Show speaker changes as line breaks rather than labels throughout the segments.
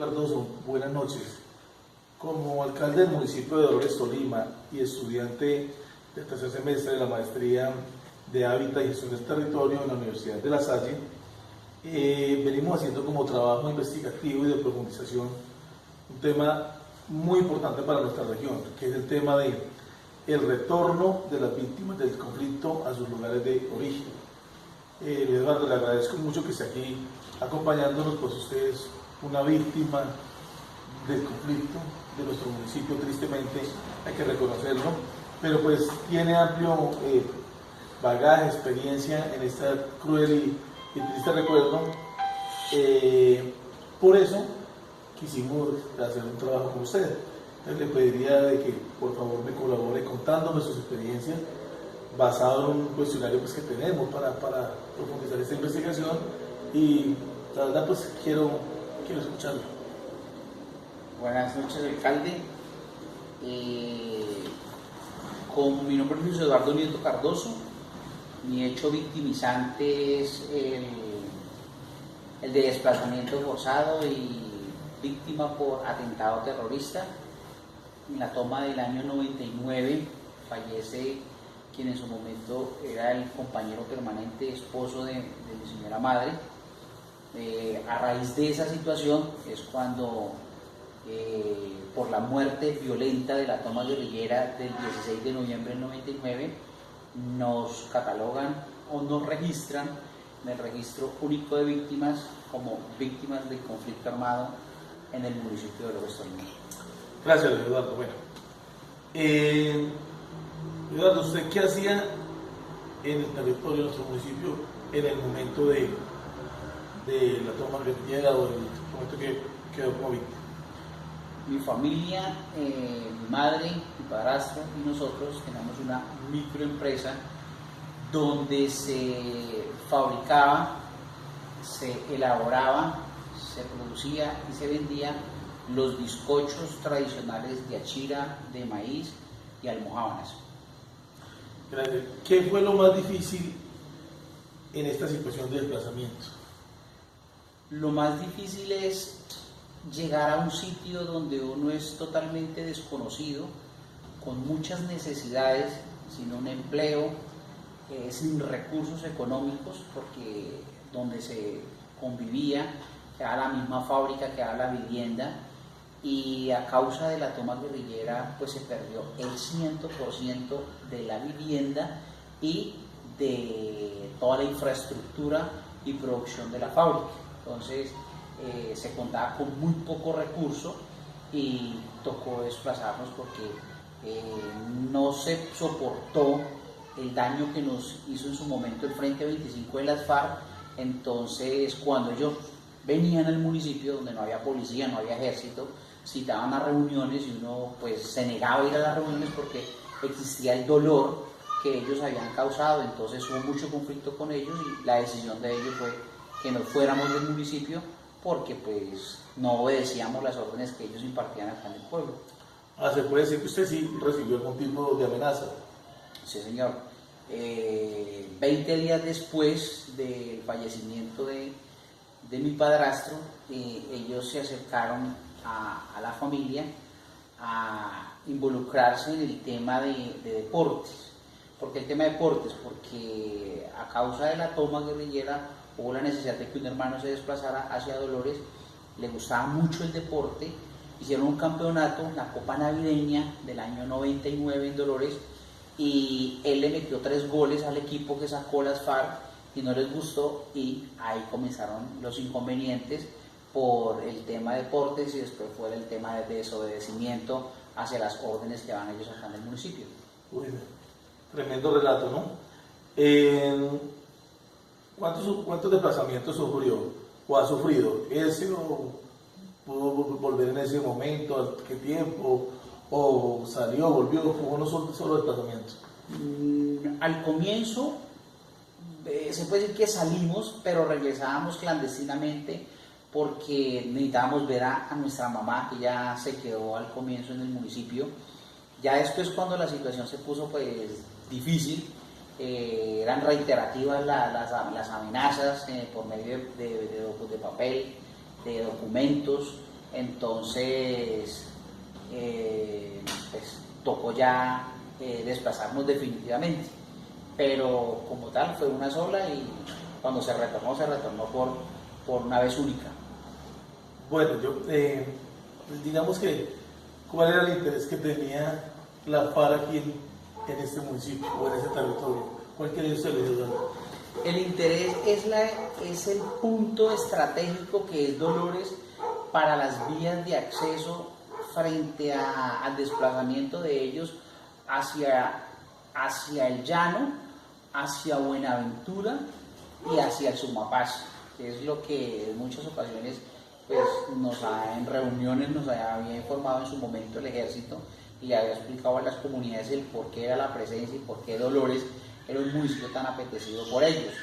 Cardoso, buenas noches. Como alcalde del municipio de Dolores, Tolima, y estudiante del tercer semestre de la maestría de Hábitat y Gestión del Territorio en la Universidad de La Salle, venimos haciendo como trabajo investigativo y de profundización un tema muy importante para nuestra región, que es el tema de el retorno de las víctimas del conflicto a sus lugares de origen. Eduardo, le agradezco mucho que esté aquí acompañándonos, pues usted es una víctima del conflicto de nuestro municipio, tristemente hay que reconocerlo, pero pues tiene amplio bagaje, experiencia en este cruel y triste recuerdo. Por eso quisimos hacer un trabajo con usted. Entonces, le pediría de que por favor me colabore contándome sus experiencias basado en un cuestionario pues, que tenemos para profundizar esta investigación, y la verdad pues quiero escucharlo.
Buenas noches, alcalde. Mi nombre es Luis Eduardo Nieto Cardoso. Mi hecho victimizante es el de desplazamiento forzado y víctima por atentado terrorista. En la toma del año 99 fallece quien en su momento era el compañero permanente, esposo de mi señora madre. A raíz de esa situación es cuando, por la muerte violenta de la toma guerrillera del 16 de noviembre del 99, nos catalogan o nos registran en el registro único de víctimas como víctimas del conflicto armado en el municipio de Dolores, Tolima.
Gracias, Eduardo. Bueno, Eduardo, ¿usted qué hacía en el territorio de nuestro municipio en el momento de la toma guerrillera o en el momento que quedó como víctima?
Mi familia, mi madre, mi padrastro y nosotros tenemos una microempresa donde se fabricaba, se elaboraba, se producía y se vendía los bizcochos tradicionales de achira, de maíz y almojábanas.
Gracias. ¿Qué fue lo más difícil en esta situación de desplazamiento?
Lo más difícil es llegar a un sitio donde uno es totalmente desconocido, con muchas necesidades, sin un empleo, sin recursos económicos, porque donde se convivía, que era la misma fábrica, que era la vivienda, y a causa de la toma guerrillera pues se perdió el 100% de la vivienda y de toda la infraestructura y producción de la fábrica. Entonces se contaba con muy poco recurso y tocó desplazarnos porque no se soportó el daño que nos hizo en su momento el Frente 25 de las FARC. Entonces, cuando ellos venían al municipio, donde no había policía, no había ejército, citaban a reuniones y uno pues se negaba a ir a las reuniones porque existía el dolor que ellos habían causado. Entonces hubo mucho conflicto con ellos y la decisión de ellos fue que nos fuéramos del municipio porque pues no obedecíamos las órdenes que ellos impartían acá en el pueblo.
¿Se puede decir que usted sí recibió algún tipo de amenaza?
Sí, señor. 20 días después del fallecimiento de mi padrastro, ellos se acercaron a la familia a involucrarse en el tema de deportes. ¿Por qué el tema de deportes? Porque a causa de la toma guerrillera hubo la necesidad de que un hermano se desplazara hacia Dolores, le gustaba mucho el deporte, hicieron un campeonato, la Copa Navideña del año 99 en Dolores, y él le metió 3 goles al equipo que sacó las FARC y no les gustó, y ahí comenzaron los inconvenientes por el tema de deportes y después fue el tema de desobedecimiento hacia las órdenes que van ellos acá en el municipio.
Uy, tremendo relato, ¿no? ¿Cuántos desplazamientos sufrió o ha sufrido? ¿Ese o pudo volver en ese momento? ¿Qué tiempo? ¿O salió, volvió? ¿Fue uno solo desplazamiento?
Al comienzo se puede decir que salimos, pero regresábamos clandestinamente porque necesitábamos ver a nuestra mamá, que ya se quedó al comienzo en el municipio. Ya después, cuando la situación se puso pues difícil, eran reiterativas las amenazas por medio de papel, de documentos, entonces pues, tocó ya desplazarnos definitivamente, pero como tal fue una sola y cuando se retornó por una vez única.
Bueno, digamos que, ¿cuál era el interés que tenía la FARC aquí en este municipio o en este territorio? ¿Cuál quería usted le dio?
El interés es el punto estratégico que es Dolores para las vías de acceso frente al desplazamiento de ellos hacia el llano, hacia Buenaventura y hacia el Sumapaz, que es lo que en muchas ocasiones pues, en reuniones nos había informado en su momento el ejército y le había explicado a las comunidades el por qué era la presencia y por qué Dolores era un municipio tan apetecido por ellos,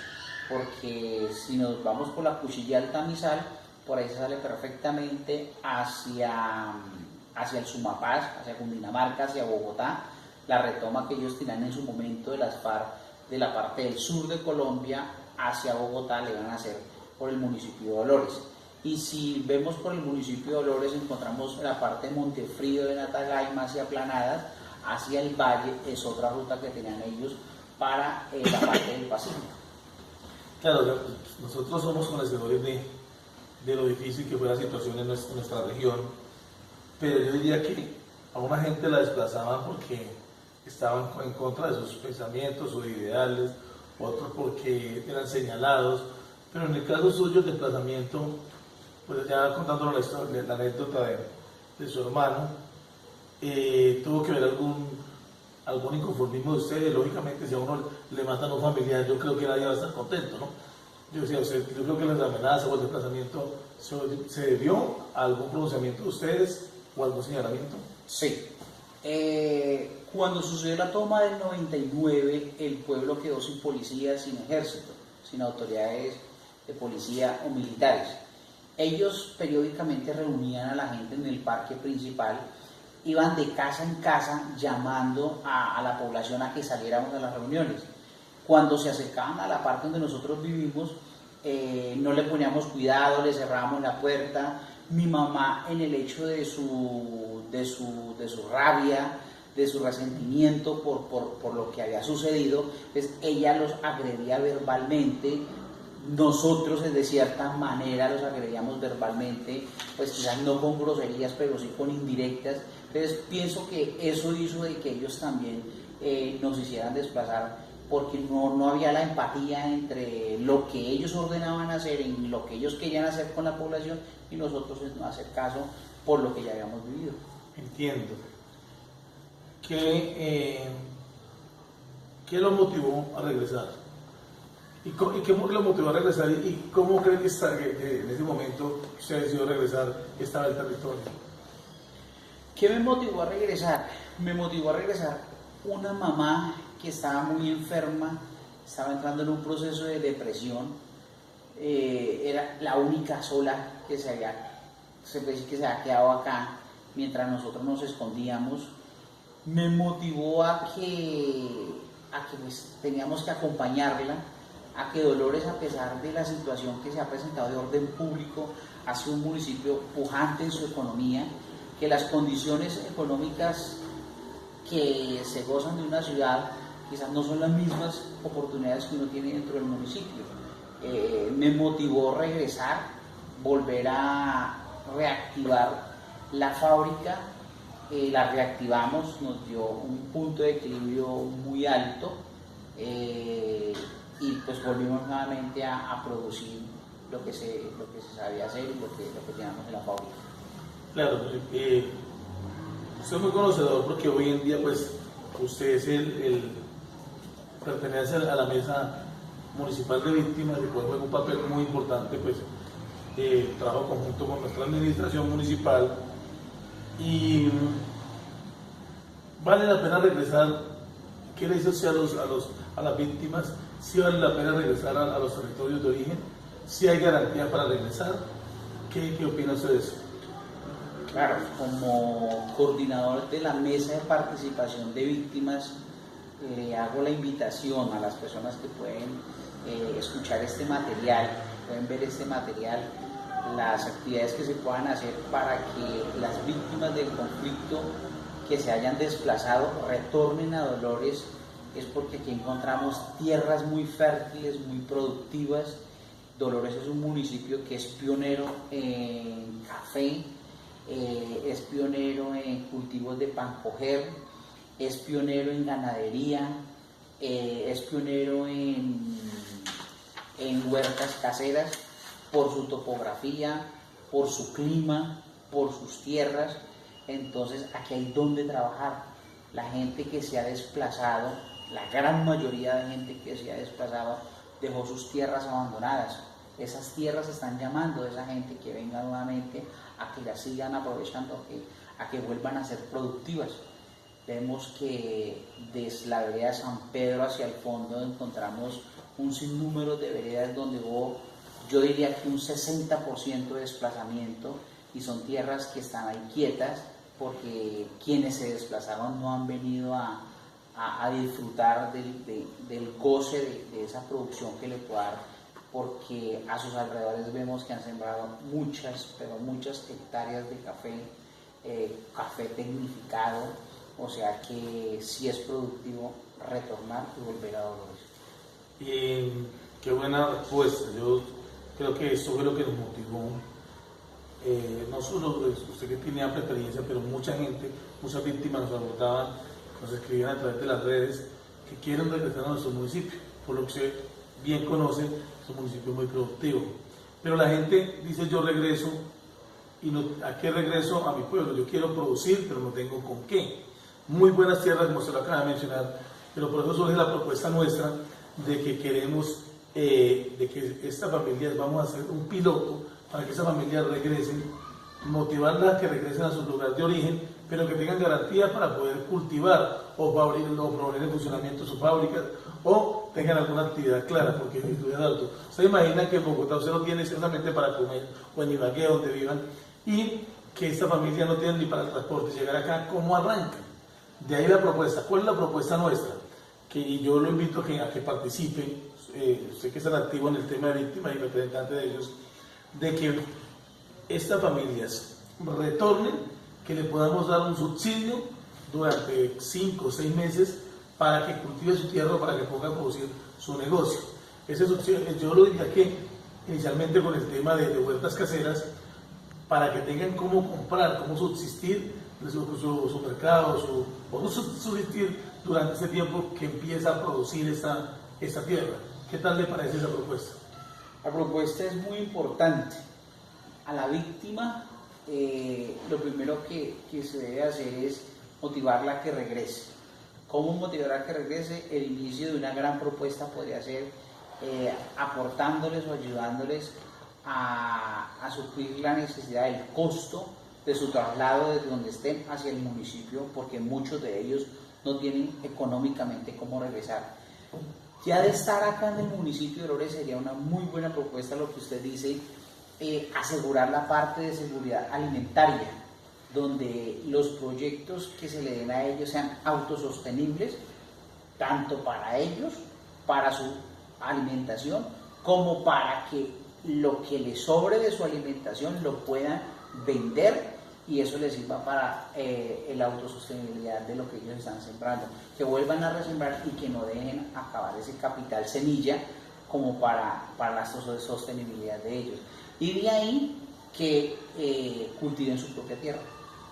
porque si nos vamos por la Cuchilla Altamizal, por ahí se sale perfectamente hacia el Sumapaz, hacia Cundinamarca, hacia Bogotá, la retoma que ellos tenían en su momento de las FARC de la parte del sur de Colombia hacia Bogotá le van a hacer por el municipio de Dolores. Y si vemos por el municipio de Dolores encontramos la parte de Montefrío de Natagaima hacia Planadas, hacia el valle, es otra ruta que tenían ellos para la parte del Pacífico.
Claro, nosotros somos conocedores de lo difícil que fue la situación en nuestra región, pero yo diría que a una gente la desplazaban porque estaban en contra de sus pensamientos o ideales, otros porque eran señalados, pero en el caso suyo el desplazamiento, pues ya contándonos la historia, la anécdota de su hermano, tuvo que ver algún inconformismo de ustedes. Lógicamente, si a uno le matan a un familiar, yo creo que nadie va a estar contento, ¿no? Yo creo que las amenazas o el desplazamiento se debió a algún pronunciamiento de ustedes o algún señalamiento.
Sí. Cuando sucedió la toma del 99, el pueblo quedó sin policía, sin ejército, sin autoridades de policía o militares. Ellos periódicamente reunían a la gente en el parque principal, iban de casa en casa llamando a la población a que saliéramos a las reuniones. Cuando se acercaban a la parte donde nosotros vivimos, no le poníamos cuidado, le cerrábamos la puerta. Mi mamá, en el hecho de su rabia, de su resentimiento por lo que había sucedido, pues ella los agredía verbalmente. Nosotros de cierta manera los agredíamos verbalmente, pues quizás no con groserías, pero sí con indirectas. Entonces pienso que eso hizo de que ellos también nos hicieran desplazar, porque no había la empatía entre lo que ellos ordenaban hacer y lo que ellos querían hacer con la población y nosotros no hacer caso por lo que ya habíamos vivido.
Entiendo. ¿Qué lo motivó a regresar? ¿Y qué lo motivó a regresar? ¿Y cómo cree que en ese momento que usted decidió regresar estaba el territorio?
¿Qué me motivó a regresar? Me motivó a regresar una mamá que estaba muy enferma, estaba entrando en un proceso de depresión, era la única sola que se puede decir que se había quedado acá mientras nosotros nos escondíamos. Me motivó a que pues, teníamos que acompañarla, a que Dolores, a pesar de la situación que se ha presentado de orden público, ha sido un municipio pujante en su economía, que las condiciones económicas que se gozan de una ciudad quizás no son las mismas oportunidades que uno tiene dentro del municipio. Me motivó regresar, volver a reactivar la fábrica, la reactivamos, nos dio un punto de equilibrio muy alto y pues volvimos nuevamente a producir lo que se sabía hacer y lo que teníamos en la fábrica.
Claro, usted es muy conocedor porque hoy en día pues usted es pertenece a la mesa municipal de víctimas y pues juega un papel muy importante, pues trabajo conjunto con nuestra administración municipal y vale la pena regresar. ¿Qué le dice usted a las víctimas? ¿Sí vale la pena regresar a los territorios de origen? ¿Sí hay garantía para regresar? ¿Qué opina usted de eso?
Claro, como coordinador de la mesa de participación de víctimas, hago la invitación a las personas que pueden escuchar este material, pueden ver este material, las actividades que se puedan hacer para que las víctimas del conflicto que se hayan desplazado retornen a Dolores, es porque aquí encontramos tierras muy fértiles, muy productivas. Dolores es un municipio que es pionero en café, es pionero en cultivos de pancoger, es pionero en ganadería, es pionero en huertas caseras, por su topografía, por su clima, por sus tierras. Entonces aquí hay donde trabajar. La gente que se ha desplazado, la gran mayoría de gente que se ha desplazado, dejó sus tierras abandonadas. Esas tierras están llamando a esa gente que venga nuevamente a que las sigan aprovechando, a que vuelvan a ser productivas. Vemos que desde la vereda San Pedro hacia el fondo encontramos un sinnúmero de veredas donde hubo, yo diría que un 60% de desplazamiento, y son tierras que están ahí quietas porque quienes se desplazaron no han venido a disfrutar del goce de esa producción que le puede dar, porque a sus alrededores vemos que han sembrado muchas, pero muchas hectáreas de café, café tecnificado, o sea que sí es productivo retornar y volver a Dolores.
Y qué buena respuesta. Yo creo que eso fue lo que nos motivó. No solo usted que tiene amplia experiencia, pero mucha gente, muchas víctimas nos abordaban, nos escribían a través de las redes que quieren regresar a nuestro municipio, por lo que usted bien conoce, es un municipio muy productivo. Pero la gente dice: yo regreso, y no, ¿a qué regreso? A mi pueblo. Yo quiero producir, pero no tengo con qué. Muy buenas tierras, como se lo acaba de mencionar, pero por eso surge la propuesta nuestra de que queremos, de que estas familias, vamos a hacer un piloto para que esas familias regresen, motivarlas a que regresen a su lugar de origen, pero que tengan garantía para poder cultivar o poner en funcionamiento sus fábricas, o tengan alguna actividad clara, porque estudian alto. Usted imagina que en Bogotá usted no tiene solamente para comer, o en Ibagué, donde vivan, y que esta familia no tiene ni para el transporte. Llegar acá, ¿cómo arrancan? De ahí la propuesta. ¿Cuál es la propuesta nuestra? Que yo lo invito a que participen, usted que está activo en el tema de víctimas y representante de ellos, de que estas familias retornen, que le podamos dar un subsidio durante 5 o 6 meses para que cultive su tierra, para que pueda producir su negocio. Ese subsidio, yo lo diría que inicialmente con el tema de huertas caseras, para que tengan cómo comprar, cómo subsistir su mercado, o subsistir durante ese tiempo que empieza a producir esta tierra. ¿Qué tal le parece esa propuesta?
La propuesta es muy importante. A la víctima, lo primero que se debe hacer es motivarla a que regrese. ¿Cómo motivar a que regrese? El inicio de una gran propuesta podría ser aportándoles o ayudándoles a suplir la necesidad del costo de su traslado desde donde estén hacia el municipio, porque muchos de ellos no tienen económicamente cómo regresar. Ya de estar acá en el municipio de Dolores sería una muy buena propuesta lo que usted dice, asegurar la parte de seguridad alimentaria, donde los proyectos que se le den a ellos sean autosostenibles, tanto para ellos, para su alimentación, como para que lo que les sobre de su alimentación lo puedan vender y eso les sirva para la autosostenibilidad de lo que ellos están sembrando, que vuelvan a resembrar y que no dejen acabar ese capital semilla como para la sostenibilidad de ellos. Y de ahí que cultiven su propia tierra.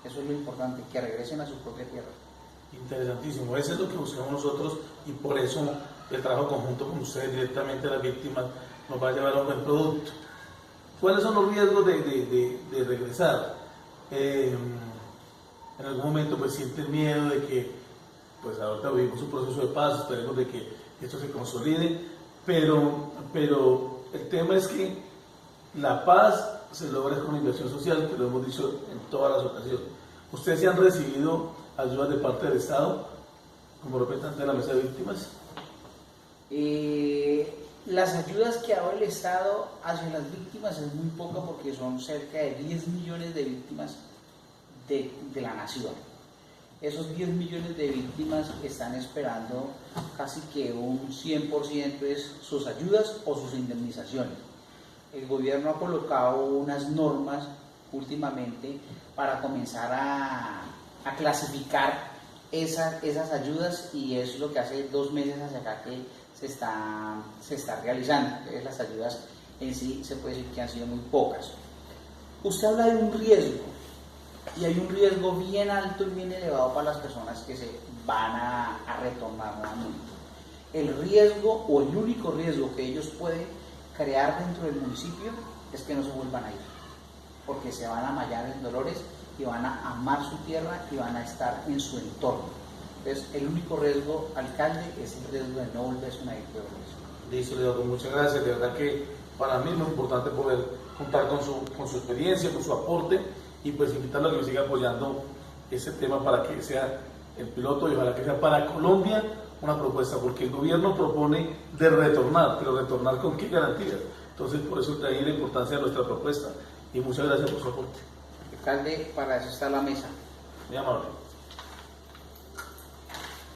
Eso es lo importante, que regresen a su propia tierra.
Interesantísimo, eso es lo que buscamos nosotros, y por eso el trabajo conjunto con ustedes directamente a las víctimas nos va a llevar a un buen producto. ¿Cuáles son los riesgos de regresar? En algún momento pues sienten miedo de que, pues ahorita vivimos un proceso de paz, esperemos de que esto se consolide, pero el tema es que la paz se logra con inversión social, que lo hemos dicho en todas las ocasiones. ¿Ustedes se han recibido ayudas de parte del Estado como representante de la mesa de víctimas?
Las ayudas que ha dado el Estado hacia las víctimas es muy poca, porque son cerca de 10 millones de víctimas de la nación. Esos 10 millones de víctimas están esperando casi que un 100% es sus ayudas o sus indemnizaciones. el gobierno ha colocado unas normas últimamente para comenzar a clasificar esas ayudas, y es lo que hace 2 meses hacia acá que se está realizando. Entonces, las ayudas en sí se puede decir que han sido muy pocas. Usted habla de un riesgo, y hay un riesgo bien alto y bien elevado para las personas que se van a retornar nuevamente. El riesgo, o el único riesgo que ellos pueden crear dentro del municipio, es que no se vuelvan a ir, porque se van a mallar en dolores y van a amar su tierra y van a estar en su entorno. Entonces, el único riesgo, alcalde, es el riesgo de no volverse una ir de dolores.
Listo, Leonardo, muchas gracias. De verdad que para mí es muy importante poder contar con su experiencia, con su aporte, y pues invitarlo a que me siga apoyando ese tema para que sea el piloto, y ojalá que sea para Colombia una propuesta, porque el gobierno propone de retornar, pero retornar con qué garantías. Entonces, por eso de ahí la importancia de nuestra propuesta, y muchas gracias por su aporte.
Alcalde, para eso está la mesa.
Muy amable.